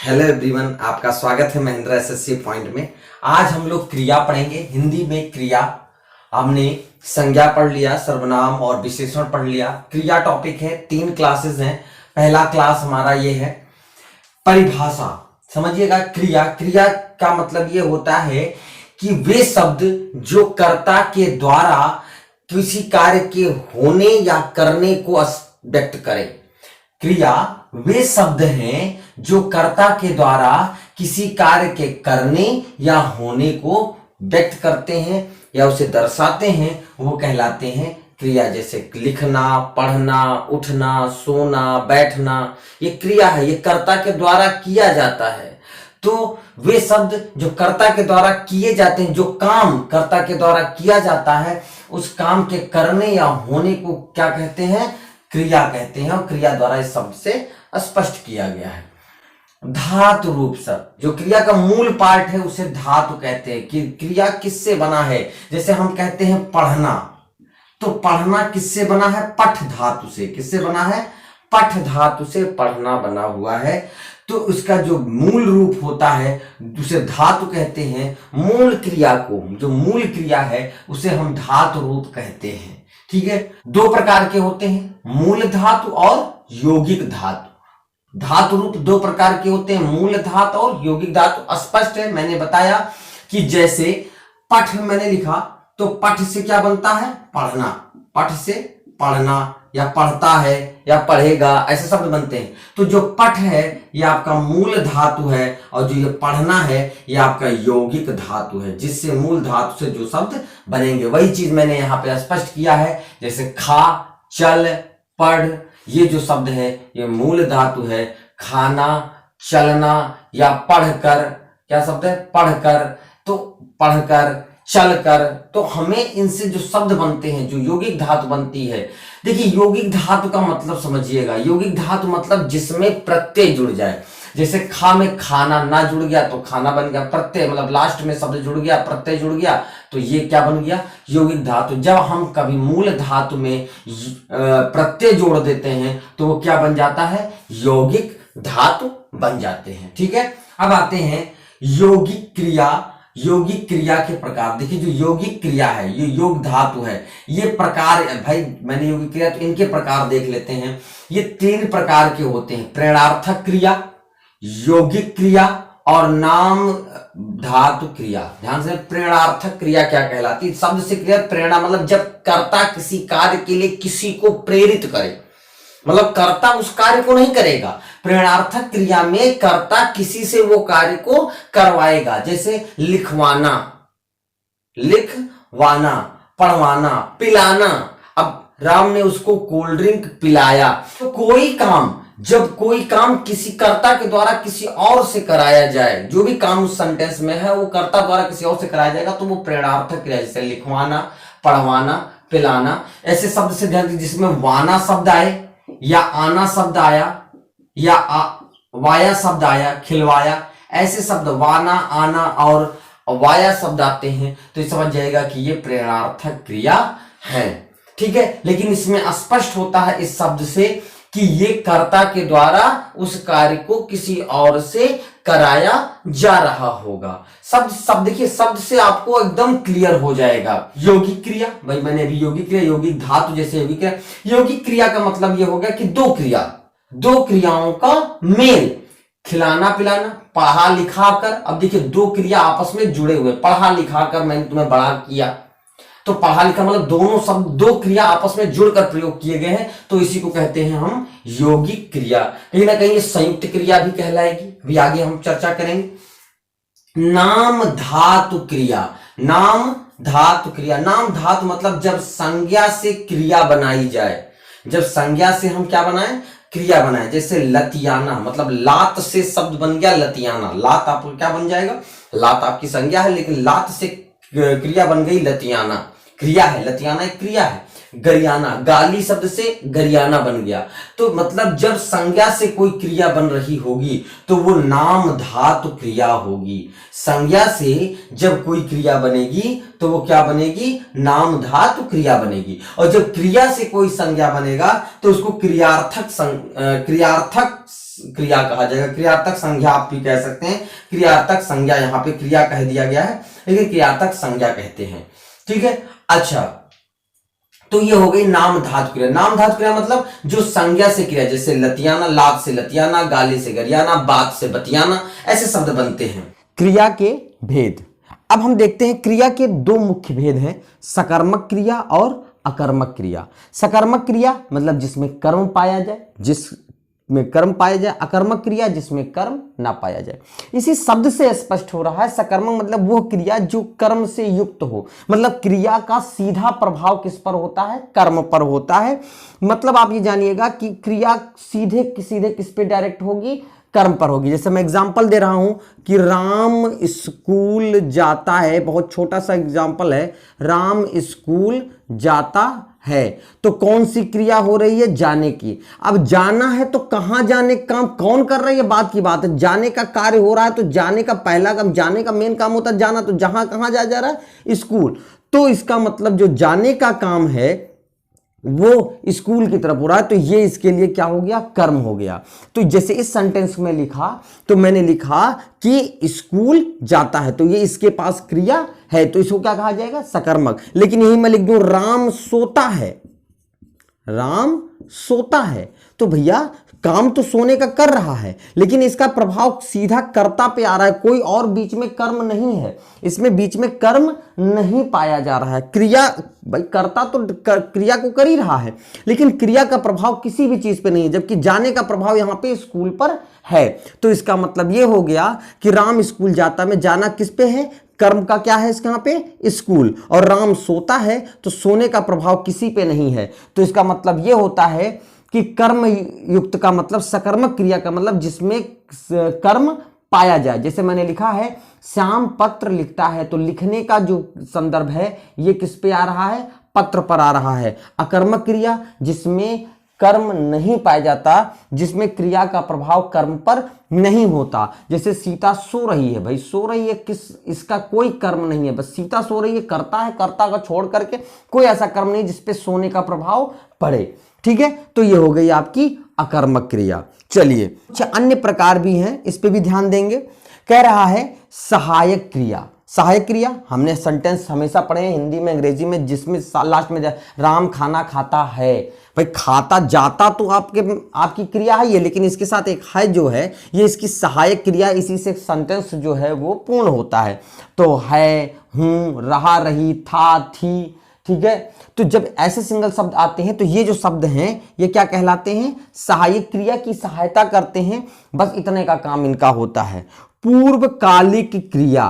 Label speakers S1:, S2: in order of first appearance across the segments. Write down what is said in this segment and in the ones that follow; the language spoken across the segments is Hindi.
S1: हेलो एवरीवन, आपका स्वागत है महेंद्र एसएससी पॉइंट में। आज हम लोग क्रिया पढ़ेंगे। हिंदी में क्रिया हमने संज्ञा पढ़ लिया, सर्वनाम और विशेषण पढ़ लिया। क्रिया टॉपिक है, 3 क्लासेस हैं। पहला क्लास हमारा ये है परिभाषा। समझिएगा, क्रिया क्रिया का मतलब ये होता है कि वे शब्द जो कर्ता के द्वारा किसी कार्य के होने या करने को व्यक्त करें। क्रिया वे शब्द हैं जो कर्ता के द्वारा किसी कार्य के करने या होने को व्यक्त करते हैं या उसे दर्शाते हैं, वो कहलाते हैं क्रिया। जैसे लिखना, पढ़ना, उठना, सोना, बैठना, ये क्रिया है, ये कर्ता के द्वारा किया जाता है। तो वे शब्द जो कर्ता के द्वारा किए जाते हैं, जो काम कर्ता के द्वारा किया जाता है, उस काम के करने या होने को क्या कहते हैं? क्रिया कहते हैं। और क्रिया द्वारा इस शब्द से स्पष्ट किया गया है। धातु रूप शब्द, जो क्रिया का मूल पार्ट है, उसे धातु कहते हैं। कि क्रिया किससे बना है? जैसे हम कहते हैं पढ़ना, तो पढ़ना किससे बना है? पठ धातु से। किससे बना है? पठ धातु से पढ़ना बना हुआ है। तो उसका जो मूल रूप होता है उसे धातु कहते हैं। मूल क्रिया को, जो मूल क्रिया है, उसे हम धातु रूप कहते हैं। ठीक है, 2 प्रकार के होते हैं, मूल धातु और यौगिक धातु। धातु रूप 2 प्रकार के होते हैं, मूल धातु और यौगिक धातु। स्पष्ट है, मैंने बताया कि जैसे पठ मैंने लिखा, तो पठ से क्या बनता है? पढ़ना। पठ से पढ़ना या पढ़ता है या पढ़ेगा, ऐसे शब्द बनते हैं। तो जो पठ है ये आपका मूल धातु है, और जो ये पढ़ना है ये आपका यौगिक धातु है, जिससे मूल धातु से जो शब्द बनेंगे। वही चीज मैंने यहाँ पे स्पष्ट किया है। जैसे खा, चल, पढ़, ये जो शब्द है ये मूल धातु है। खाना, चलना या पढ़कर, क्या शब्द है? पढ़कर। तो पढ़कर, चलकर, तो हमें इनसे जो शब्द बनते हैं, जो यौगिक धातु बनती है। देखिए, यौगिक धातु का मतलब समझिएगा। यौगिक धातु मतलब जिसमें प्रत्यय जुड़ जाए। जैसे खा में खाना ना जुड़ गया तो खाना बन गया। प्रत्यय मतलब लास्ट में शब्द जुड़ गया, प्रत्यय जुड़ गया, तो ये क्या बन गया? यौगिक धातु। जब हम कभी मूल धातु में प्रत्यय जोड़ देते हैं तो वो क्या बन जाता है? यौगिक धातु बन जाते हैं। ठीक है, अब आते हैं यौगिक क्रिया। यौगिक क्रिया के प्रकार। देखिए, जो यौगिक क्रिया है ये योग धातु है। ये प्रकार, भाई मैंने यौगिक क्रिया तो इनके प्रकार देख लेते हैं। ये 3 प्रकार के होते हैं, प्रेरणार्थक क्रिया, यौगिक क्रिया और नाम धातु क्रिया। ध्यान से, प्रेरणार्थक क्रिया क्या कहलाती है? शब्द से क्रिया, प्रेरणा मतलब जब कर्ता किसी कार्य के लिए किसी को प्रेरित करे, मतलब कर्ता उस कार्य को नहीं करेगा। प्रेरणार्थक क्रिया में कर्ता किसी से वो कार्य को करवाएगा। जैसे लिखवाना, लिखवाना, पढ़वाना, पिलाना। अब राम ने उसको कोल्ड ड्रिंक पिलाया। तो कोई काम, जब कोई काम किसी कर्ता के द्वारा किसी और से कराया जाए, जो भी काम उस सेंटेंस में है वो कर्ता द्वारा किसी और से कराया जाएगा, तो वो प्रेरणार्थक क्रिया। जैसे लिखवाना, पढ़वाना, पिलाना, ऐसे शब्द से ध्यान, जिसमें वाना शब्द आए या आना शब्द आया या वाया शब्द आया, खिलवाया, ऐसे शब्द वाना, आना और वाया शब्द आते हैं, तो ये समझ जाएगा कि ये प्रेरणार्थक क्रिया है। ठीक है, लेकिन इसमें स्पष्ट होता है इस शब्द से कि ये कर्ता के द्वारा उस कार्य को किसी और से कराया जा रहा होगा। शब्द देखिए, शब्द से आपको एकदम क्लियर हो जाएगा। यौगिक क्रिया, भाई मैंने अभी यौगिक क्रिया, यौगिक धातु जैसे यौगिक क्रिया। यौगिक क्रिया का मतलब यह हो गया कि 2 क्रियाओं का मेल, खिलाना पिलाना, पढ़ा लिखा कर। अब देखिए, 2 क्रिया आपस में जुड़े हुए। पढ़ा लिखा कर, मैंने तुम्हें बड़ा किया, तो पढ़ा लिखा मतलब दोनों शब्द, 2 क्रिया आपस में जुड़कर प्रयोग किए गए हैं, तो इसी को कहते हैं हम यौगिक क्रिया। कहीं ना कहीं ये संयुक्त क्रिया भी कहलाएगी, अभी आगे हम चर्चा करेंगे। नाम धातु क्रिया। नाम धातु क्रिया, नाम धातु मतलब जब संज्ञा से क्रिया बनाई जाए। जब संज्ञा से हम क्या बनाए? क्रिया बनाए। जैसे लतियाना, मतलब लात से शब्द बन गया लतियाना। लात आपको क्या बन जाएगा? लात आपकी संज्ञा है, लेकिन लात से क्रिया बन गई लतियाना। क्रिया है, लतियाना एक क्रिया है। गरियाना, गाली शब्द से गरियाना बन गया। तो मतलब जब संज्ञा से कोई क्रिया बन रही होगी तो वो नाम धातु क्रिया होगी। संज्ञा से जब कोई क्रिया बनेगी तो वो क्या बनेगी? नाम धातु क्रिया बनेगी। और जब क्रिया से कोई संज्ञा बनेगा तो उसको क्रियार्थक क्रिया कहा जाएगा। क्रियार्थक संज्ञा आप भी कह सकते हैं, क्रियार्थक संज्ञा, यहाँ पे क्रिया कह दिया गया है लेकिन क्रियार्थक संज्ञा कहते हैं। ठीक है, अच्छा तो ये हो गई नाम धातु क्रिया। नाम धातु क्रिया मतलब जो संज्ञा से क्रिया, जैसे लतियाना, लात से लतियाना, गाली से गरियाना, बात से बतियाना, ऐसे शब्द बनते हैं। क्रिया के भेद, अब हम देखते हैं क्रिया के दो मुख्य भेद हैं, सकर्मक क्रिया और अकर्मक क्रिया। सकर्मक क्रिया मतलब जिसमें कर्म पाया जाए, जिसमें कर्म पाया जाए। अकर्मक क्रिया जिसमें कर्म ना पाया जाए। इसी शब्द से स्पष्ट हो रहा है, सकर्मक मतलब वो क्रिया जो कर्म से युक्त हो, मतलब क्रिया का सीधा प्रभाव किस पर होता है, कर्म पर होता है। मतलब आप ये जानिएगा कि क्रिया सीधे किस पे डायरेक्ट होगी, कर्म पर होगी। जैसे मैं एग्जांपल दे रहा हूं कि राम स्कूल जाता है, बहुत छोटा सा एग्जांपल है, राम स्कूल जाता है, तो कौन सी क्रिया हो रही है, जाने की। अब जाना है तो कहां जाने का काम कौन कर रहा है, ये बात की बात है। जाने का कार्य हो रहा है तो जाने का पहला काम, जाने का मेन काम होता है जाना, तो जहां कहां जा रहा है, स्कूल। तो इसका मतलब जो जाने का काम है वो स्कूल की तरफ हो रहा है, तो ये इसके लिए क्या हो गया, कर्म हो गया। तो जैसे इस सेंटेंस में लिखा, तो मैंने लिखा कि स्कूल जाता है, तो ये इसके पास क्रिया है, तो इसको क्या कहा जाएगा, सकर्मक। लेकिन यही मैं लिख दूं राम सोता है, राम सोता है, तो भैया काम तो सोने का कर रहा है, लेकिन इसका प्रभाव सीधा कर्ता पे आ रहा है, कोई और बीच में कर्म नहीं है, इसमें बीच में कर्म नहीं पाया जा रहा है। क्रिया, भाई कर्ता तो क्रिया को कर ही रहा है, लेकिन क्रिया का प्रभाव किसी भी चीज पे नहीं है, जबकि जाने का प्रभाव यहां पे स्कूल पर है। तो इसका मतलब यह हो गया कि राम स्कूल जाता में जाना किस पे है, कर्म का क्या है इसके यहाँ पे, स्कूल। और राम सोता है तो सोने का प्रभाव किसी पे नहीं है। तो इसका मतलब यह होता है कि कर्म युक्त का मतलब, सकर्मक क्रिया का मतलब जिसमें कर्म पाया जाए। जैसे मैंने लिखा है श्याम पत्र लिखता है, तो लिखने का जो संदर्भ है ये किस पे आ रहा है, पत्र पर आ रहा है। अकर्मक क्रिया जिसमें कर्म नहीं पाया जाता, जिसमें क्रिया का प्रभाव कर्म पर नहीं होता। जैसे सीता सो रही है, भाई सो रही है, किस, इसका कोई कर्म नहीं है, बस सीता सो रही है, करता है, कर्ता का छोड़ करके कोई ऐसा कर्म नहीं जिसपे सोने का प्रभाव पड़े। ठीक है, तो ये हो गई आपकी अकर्मक क्रिया। चलिए कुछ अन्य प्रकार भी हैं, इस पे भी ध्यान देंगे। कह रहा है सहायक क्रिया। सहायक क्रिया हमने सेंटेंस हमेशा पढ़े हैं हिंदी में, अंग्रेजी में, जिसमें लास्ट में राम खाना खाता है। भाई खाता जाता तो आपकी क्रिया है ये, लेकिन इसके साथ एक है जो है ये इसकी सहायक क्रिया, इसी से सेंटेंस जो है वो पूर्ण होता है। तो है, हूं, रहा, रही, था, थी। ठीक है, तो जब ऐसे सिंगल शब्द आते हैं तो ये जो शब्द हैं ये क्या कहलाते हैं, सहायक क्रिया की सहायता करते हैं, बस इतने का काम इनका होता है। पूर्वकालिक क्रिया,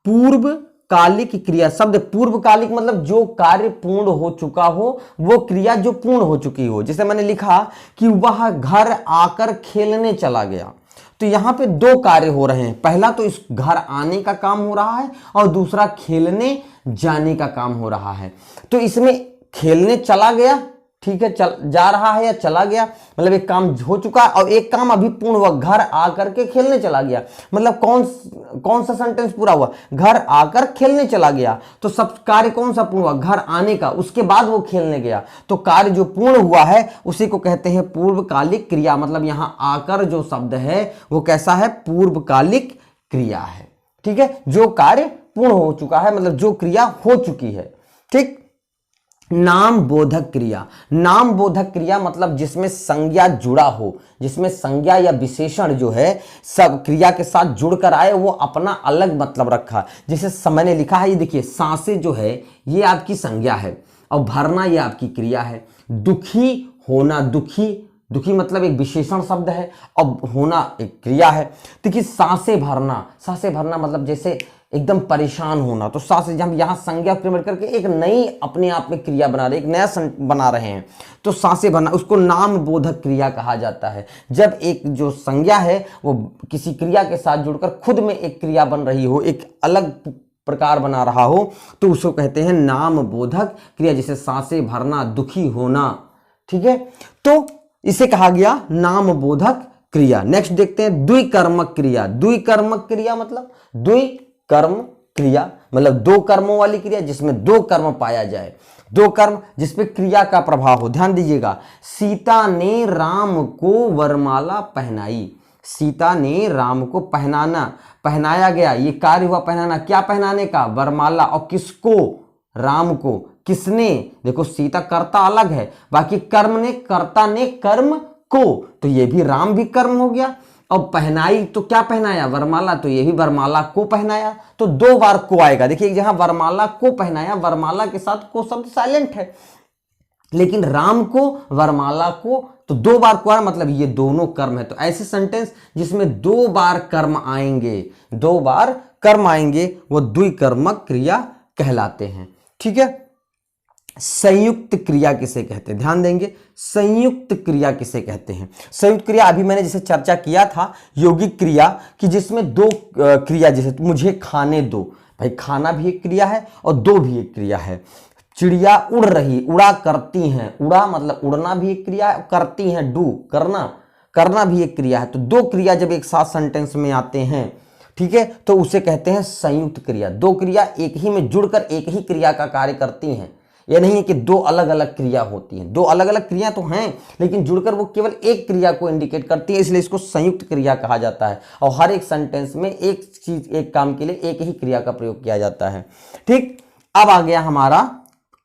S1: पूर्वकालिक क्रिया, शब्द पूर्वकालिक मतलब जो कार्य पूर्ण हो चुका हो, वो क्रिया जो पूर्ण हो चुकी हो। जैसे मैंने लिखा कि वह घर आकर खेलने चला गया, तो यहां पे दो कार्य हो रहे हैं, पहला तो इस घर आने का काम हो रहा है और दूसरा खेलने जाने का काम हो रहा है। तो इसमें खेलने चला गया, ठीक है, जा रहा है या चला गया, मतलब एक काम हो चुका और एक काम अभी पूर्ण हुआ, घर आकर के खेलने चला गया। मतलब कौन सा सेंटेंस पूरा हुआ, घर आकर खेलने चला गया, तो सब कार्य कौन सा पूर्ण हुआ, घर आने का, उसके बाद वो खेलने गया, तो कार्य जो पूर्ण हुआ है उसी को कहते हैं पूर्वकालिक क्रिया। मतलब यहां आकर जो शब्द है वो कैसा है, पूर्वकालिक क्रिया है। ठीक है, जो कार्य पूर्ण हो चुका है, मतलब जो क्रिया हो चुकी है। ठीक, नाम बोधक क्रिया। नाम बोधक क्रिया मतलब जिसमें संज्ञा जुड़ा हो, जिसमें संज्ञा या विशेषण जो है सब क्रिया के साथ जुड़कर आए, वो अपना अलग मतलब रखा। जैसे मैंने लिखा है, ये देखिए सांसें जो है ये आपकी संज्ञा है और भरना ये आपकी क्रिया है। दुखी होना, दुखी मतलब एक विशेषण शब्द है और होना एक क्रिया है। देखिए सांसें भरना मतलब जैसे एकदम परेशान होना, तो सांसें, हम यहाँ संज्ञा प्रयोग करके एक नई अपने आप में क्रिया बना रहे, एक नया बना रहे हैं, तो सांसें भरना, उसको नाम बोधक क्रिया कहा जाता है। जब एक जो संज्ञा है वो किसी क्रिया के साथ जुड़कर खुद में एक क्रिया बन रही हो, एक अलग प्रकार बना रहा हो, तो उसको कहते हैं नाम बोधक क्रिया। जैसे सांसें भरना, दुखी होना। ठीक है, तो इसे कहा गया नाम बोधक क्रिया। नेक्स्ट देखते हैं द्विकर्मक क्रिया। द्विकर्मक क्रिया मतलब द्विकर्म क्रिया मतलब दो कर्मों वाली क्रिया जिसमें दो कर्म पाया जाए। दो कर्म जिसपे क्रिया का प्रभाव हो। ध्यान दीजिएगा, सीता ने राम को वरमाला पहनाई। सीता ने राम को पहनाना, पहनाया गया, ये कार्य हुआ पहनाना। क्या पहनाने का? वरमाला। और किसको? राम को। किसने? देखो सीता कर्ता अलग है, बाकी कर्म ने, कर्ता ने कर्म को, तो ये भी राम भी कर्म हो गया। और पहनाई तो क्या पहनाया? वरमाला, तो ये भी वरमाला को पहनाया। तो दो बार को आएगा। देखिए जहां वरमाला को पहनाया, वरमाला के साथ को शब्द साइलेंट है, लेकिन राम को, वरमाला को, तो दो बार को आया, मतलब ये दोनों कर्म है। तो ऐसे सेंटेंस जिसमें दो बार कर्म आएंगे, दो बार कर्म आएंगे, वो द्विकर्मक क्रिया कहलाते हैं। ठीक है। संयुक्त क्रिया किसे कहते हैं? ध्यान देंगे, संयुक्त क्रिया किसे कहते हैं? संयुक्त क्रिया अभी मैंने जैसे चर्चा किया था यौगिक क्रिया कि जिसमें दो क्रिया, जैसे मुझे खाने दो, भाई खाना भी एक क्रिया है और दो भी एक क्रिया है। चिड़िया उड़ रही, उड़ा करती हैं, उड़ा मतलब उड़ना भी एक क्रिया है, करती हैं डू करना, करना भी एक क्रिया है। तो दो क्रिया जब एक साथ सेंटेंस में आते हैं, ठीक है, तो उसे कहते हैं संयुक्त क्रिया। दो क्रिया एक ही में जुड़कर एक ही क्रिया का कार्य करती हैं। यह नहीं है कि दो अलग अलग क्रिया होती हैं, दो अलग अलग क्रिया तो हैं, लेकिन जुड़कर वो केवल एक क्रिया को इंडिकेट करती है, इसलिए इसको संयुक्त क्रिया कहा जाता है। और हर एक सेंटेंस में एक चीज, एक काम के लिए एक ही क्रिया का प्रयोग किया जाता है। ठीक, अब आ गया हमारा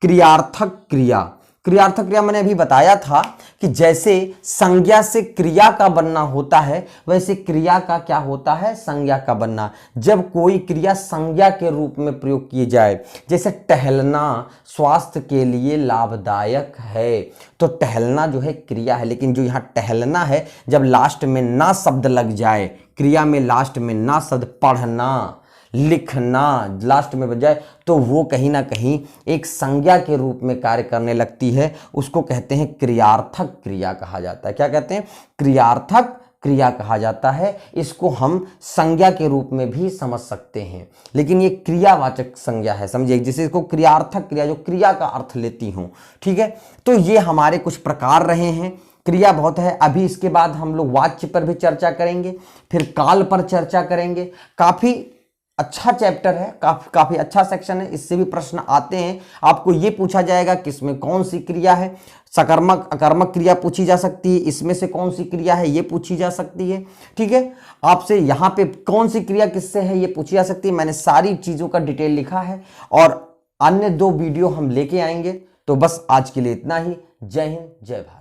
S1: क्रियार्थक क्रिया। क्रियार्थक क्रिया मैंने अभी बताया था कि जैसे संज्ञा से क्रिया का बनना होता है, वैसे क्रिया का क्या होता है? संज्ञा का बनना। जब कोई क्रिया संज्ञा के रूप में प्रयोग की जाए, जैसे टहलना स्वास्थ्य के लिए लाभदायक है, तो टहलना जो है क्रिया है, लेकिन जो यहाँ टहलना है, जब लास्ट में ना शब्द लग जाए, क्रिया में लास्ट में ना शब्द, पढ़ना लिखना लास्ट में बच जाए, तो वो कहीं ना कहीं एक संज्ञा के रूप में कार्य करने लगती है। उसको कहते हैं क्रियार्थक क्रिया कहा जाता है। क्या कहते हैं? क्रियार्थक क्रिया कहा जाता है। इसको हम संज्ञा के रूप में भी समझ सकते हैं, लेकिन ये क्रियावाचक संज्ञा है, समझिए। जैसे इसको क्रियार्थक क्रिया, जो क्रिया का अर्थ लेती हूं। ठीक है, तो ये हमारे कुछ प्रकार रहे हैं। क्रिया बहुत है। अभी इसके बाद हम लोग वाच्य पर भी चर्चा करेंगे, फिर काल पर चर्चा करेंगे। काफी अच्छा चैप्टर है, काफी अच्छा सेक्शन है। इससे भी प्रश्न आते हैं। आपको ये पूछा जाएगा कि इसमें कौन सी क्रिया है, सकर्मक अकर्मक क्रिया पूछी जा सकती है, इसमें से कौन सी क्रिया है ये पूछी जा सकती है। ठीक है, आपसे यहाँ पे कौन सी क्रिया किससे है ये पूछी जा सकती है। मैंने सारी चीजों का डिटेल लिखा है और अन्य 2 वीडियो हम लेके आएंगे। तो बस आज के लिए इतना ही। जय हिंद, जय भारत।